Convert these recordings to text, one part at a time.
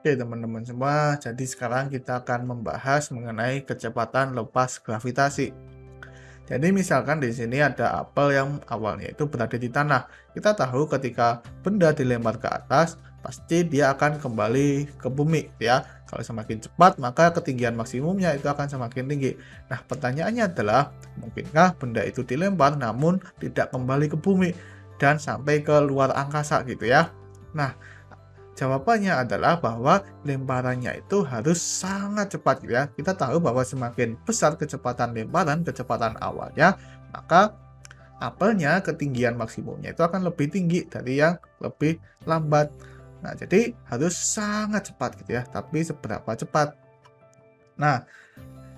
Oke teman-teman semua, jadi sekarang kita akan membahas mengenai kecepatan lepas gravitasi. Jadi misalkan di sini ada apel yang awalnya itu berada di tanah. Kita tahu ketika benda dilempar ke atas, pasti dia akan kembali ke bumi ya. Kalau semakin cepat, maka ketinggian maksimumnya itu akan semakin tinggi. Nah, pertanyaannya adalah, mungkinkah benda itu dilempar namun tidak kembali ke bumi dan sampai ke luar angkasa gitu ya? Nah, jawabannya adalah bahwa lemparannya itu harus sangat cepat gitu ya. Kita tahu bahwa semakin besar kecepatan lemparan, kecepatan awalnya, maka apelnya ketinggian maksimumnya itu akan lebih tinggi dari yang lebih lambat. Nah, jadi harus sangat cepat gitu ya. Tapi seberapa cepat? Nah,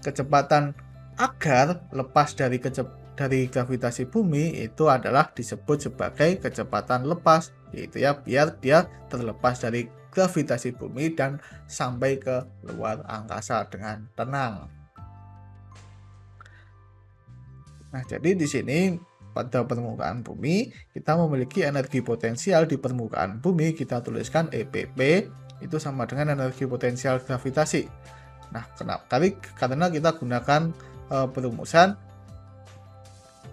kecepatan agar lepas dari gravitasi bumi itu adalah disebut sebagai kecepatan lepas, yaitu ya biar dia terlepas dari gravitasi bumi dan sampai ke luar angkasa dengan tenang. Nah, jadi di sini pada permukaan bumi kita memiliki energi potensial di permukaan bumi, kita tuliskan EPP itu sama dengan energi potensial gravitasi. Nah, karena kita gunakan perumusan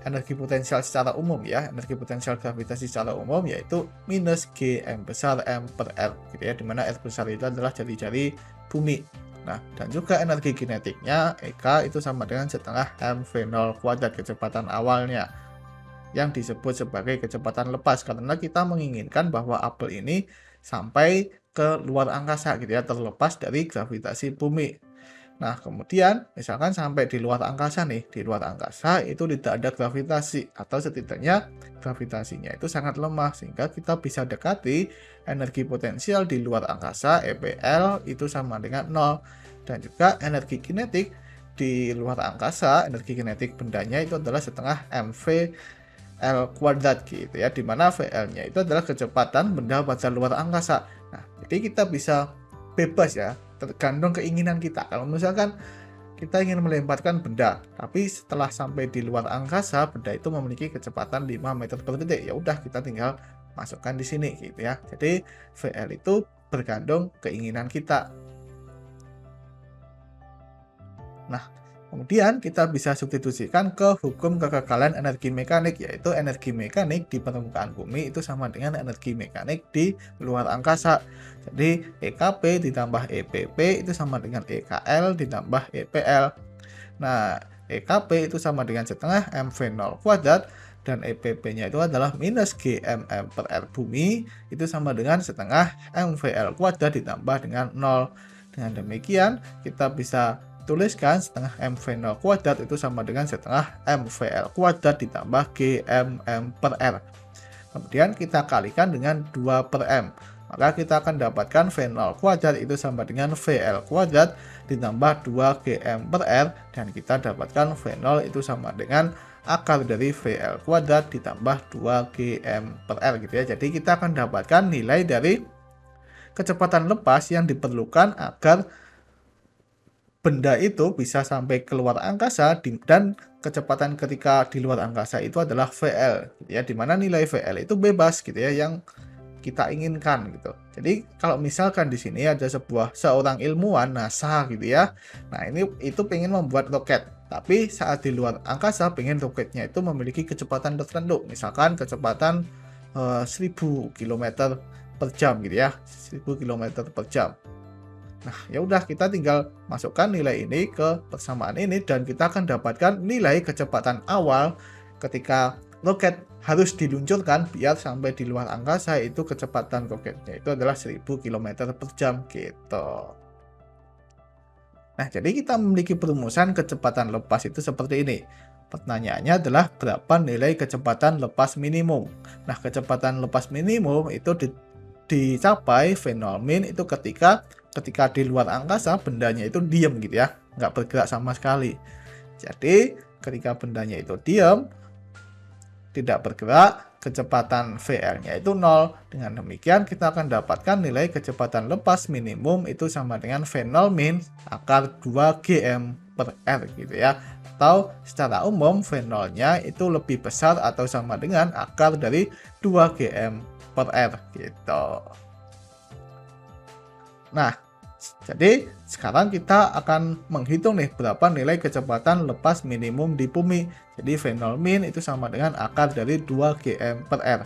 energi potensial secara umum ya, energi potensial gravitasi secara umum yaitu minus Gm besar M per R gitu ya, dimana R besar itu adalah jari-jari bumi. Nah, dan juga energi kinetiknya EK itu sama dengan setengah mv0 kuadrat kecepatan awalnya yang disebut sebagai kecepatan lepas, karena kita menginginkan bahwa apel ini sampai ke luar angkasa gitu ya, terlepas dari gravitasi bumi. Nah, kemudian misalkan sampai di luar angkasa nih, di luar angkasa itu tidak ada gravitasi atau setidaknya gravitasinya itu sangat lemah sehingga kita bisa dekati energi potensial di luar angkasa EPL itu sama dengan 0 dan juga energi kinetik di luar angkasa, energi kinetik bendanya itu adalah setengah mv L kuadrat gitu ya, dimana VL-nya itu adalah kecepatan benda pada luar angkasa. Nah, jadi kita bisa bebas ya, tergantung keinginan kita. Kalau misalkan kita ingin melemparkan benda, tapi setelah sampai di luar angkasa, benda itu memiliki kecepatan 5 meter per detik. Ya udah, kita tinggal masukkan di sini gitu ya. Jadi VL itu bergantung keinginan kita. Nah, kemudian kita bisa substitusikan ke hukum kekekalan energi mekanik, yaitu energi mekanik di permukaan bumi itu sama dengan energi mekanik di luar angkasa. Jadi EKP ditambah EPP itu sama dengan EKL ditambah EPL. Nah, EKP itu sama dengan setengah mv0 kuadrat dan EPP-nya itu adalah minus GMM per R bumi itu sama dengan setengah mvl kuadrat ditambah dengan 0. Dengan demikian kita bisa tuliskan setengah mv0 kuadrat itu sama dengan setengah mvl kuadrat ditambah GMM per R. Kemudian kita kalikan dengan 2 per M. Maka kita akan dapatkan V0 kuadrat itu sama dengan VL kuadrat ditambah 2 GM per R. Dan kita dapatkan V0 itu sama dengan akar dari VL kuadrat ditambah 2 GM per R gitu ya. Jadi kita akan dapatkan nilai dari kecepatan lepas yang diperlukan agar benda itu bisa sampai keluar angkasa dan kecepatan ketika di luar angkasa itu adalah VL gitu ya, dimana nilai VL itu bebas gitu ya yang kita inginkan gitu. Jadi kalau misalkan di sini ada seorang ilmuwan NASA gitu ya, nah ini itu pengen membuat roket, tapi saat di luar angkasa pengen roketnya itu memiliki kecepatan tertentu, misalkan kecepatan 1000 km per jam gitu ya, 1000 km per jam. Nah, ya udah kita tinggal masukkan nilai ini ke persamaan ini dan kita akan dapatkan nilai kecepatan awal ketika roket harus diluncurkan biar sampai di luar angkasa itu kecepatan roketnya itu adalah 1000 km per jam gitu. Nah, jadi kita memiliki perumusan kecepatan lepas itu seperti ini. Pertanyaannya adalah berapa nilai kecepatan lepas minimum. Nah, kecepatan lepas minimum itu dicapai V0 min itu ketika di luar angkasa bendanya itu diam gitu ya, nggak bergerak sama sekali. Jadi ketika bendanya itu diam, tidak bergerak, kecepatan VL-nya itu 0. Dengan demikian kita akan dapatkan nilai kecepatan lepas minimum itu sama dengan V0 min akar 2 GM per R gitu ya. Atau secara umum V0-nya itu lebih besar atau sama dengan akar dari 2 GM per R gitu. Nah, Jadi sekarang kita akan menghitung nih berapa nilai kecepatan lepas minimum di bumi. Jadi V0 min itu sama dengan akar dari 2 GM per R.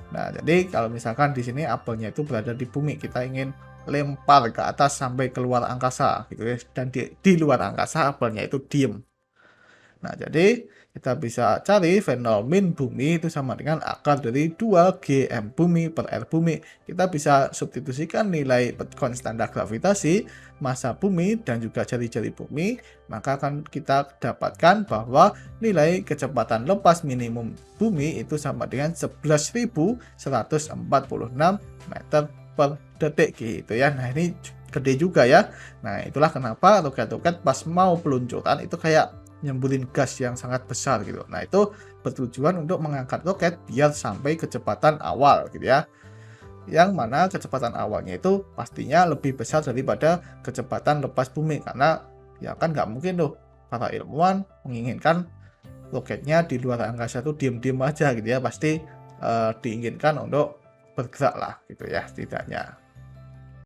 Nah, jadi kalau misalkan di sini apelnya itu berada di bumi, kita ingin lempar ke atas sampai keluar angkasa gitu ya. Dan di luar angkasa apelnya itu diem. Nah, jadi kita bisa cari V0 min bumi itu sama dengan akar dari 2 GM bumi per R bumi. Kita bisa substitusikan nilai konstanta gravitasi, massa bumi, dan juga jari-jari bumi. Maka akan kita dapatkan bahwa nilai kecepatan lepas minimum bumi itu sama dengan 11.146 meter per detik gitu ya. Nah, ini gede juga ya. Nah, itulah kenapa roket-roket pas mau peluncuran itu kayak nyemburin gas yang sangat besar gitu. Nah, itu bertujuan untuk mengangkat roket biar sampai kecepatan awal gitu ya. Yang mana kecepatan awalnya itu pastinya lebih besar daripada kecepatan lepas bumi, karena ya kan nggak mungkin tuh para ilmuwan menginginkan roketnya di luar angkasa tuh diem-diem aja gitu ya. Pasti diinginkan untuk bergerak lah gitu ya setidaknya.